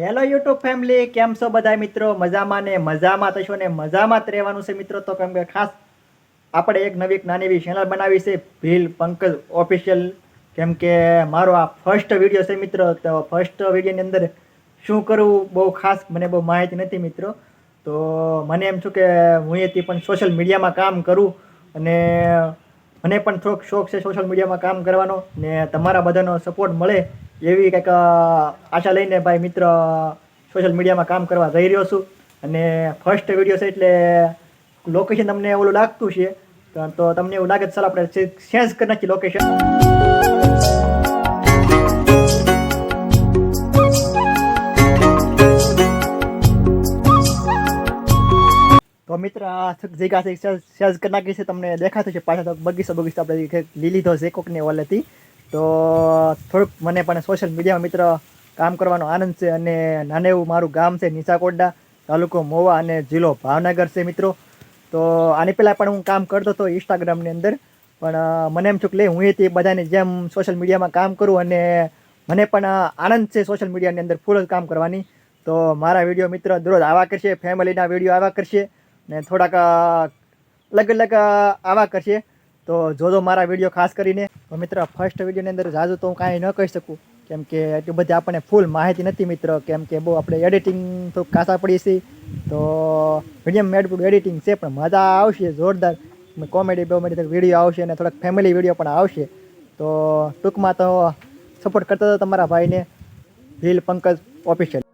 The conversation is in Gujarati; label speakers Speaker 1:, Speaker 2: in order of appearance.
Speaker 1: હેલો યુટ્યુબ ફેમિલી, કેમ છો બધા મિત્રો? મજામાં ને મજામાં થશો ને મજામાં જ રહેવાનું છે મિત્રો. તો કેમ કે ખાસ આપણે એક નવી નાની એવી ચેનલ બનાવી છે, ભીલ પંકજ ઓફિશિયલ. કેમ કે મારો આ ફર્સ્ટ વિડીયો છે મિત્રો. તો ફર્સ્ટ વિડીયોની અંદર શું કરવું બહુ ખાસ મને બહુ માહિતી નથી મિત્રો. તો મને એમ છું કે હું એથી પણ સોશિયલ મીડિયામાં કામ કરું, અને મને પણ થોડોક શોખ છે સોશિયલ મીડિયામાં કામ કરવાનો, ને તમારા બધાનો સપોર્ટ મળે એવી કંઈક આશા લઈને ભાઈ મિત્ર સોશિયલ મીડિયામાં કામ કરવા જઈ રહ્યો છું. અને ફર્સ્ટ વિડીયો છે એટલે લોકેશન તમને ઓલું લાગતું છે, તો તમને એવું લાગે તો ચાલો આપણે ચેન્જ કરી નાખીએ લોકેશન. તો મિત્ર આ જગ્યા સેજ કરી નાખી છે, તમને દેખાતું છે પાછા. તો બગીચો આપણે લીલી તો છે કોકને ઓલેથી. તો થોડુંક મને પણ સોશિયલ મીડિયામાં મિત્ર કામ કરવાનો આનંદ છે. અને નાનું એવું મારું ગામ છે નીચાકોટડા, તાલુકો મોવા અને જિલ્લો ભાવનગર છે મિત્રો. તો આની પહેલાં પણ હું કામ કરતો હતો ઇન્સ્ટાગ્રામની અંદર, પણ મને એમ છું કે હું એથી બધાની જેમ સોશિયલ મીડિયામાં કામ કરું, અને મને પણ આનંદ છે સોશિયલ મીડિયાની અંદર ફૂલ કામ કરવાની. તો મારા વિડીયો મિત્ર દરરોજ આવા કરશે, ફેમિલીના વિડીયો આવા કરશે, ને થોડાક અલગ અલગ આવા કરશે. તો જોજો મારા વિડીયો ખાસ કરીને. તો મિત્ર ફર્સ્ટ વિડીયોની અંદર જાજુ તો હું કાંઈ ન કહી શકું, કેમ કે એટલી બધી આપણને ફૂલ માહિતી નથી મિત્ર. કેમ કે બહુ આપણે એડિટિંગ થોડુંક કાચા પડીએ છીએ, તો મીડિયમ એડિટિંગ છે, પણ મજા આવશે જોરદાર. કોમેડી વિડીયો આવશે, અને થોડાક ફેમિલી વિડીયો પણ આવશે. તો ટૂંકમાં તો સપોર્ટ કરતા હતા તમારા ભાઈને, ભીલ પંકજ ઓફિશિયલ.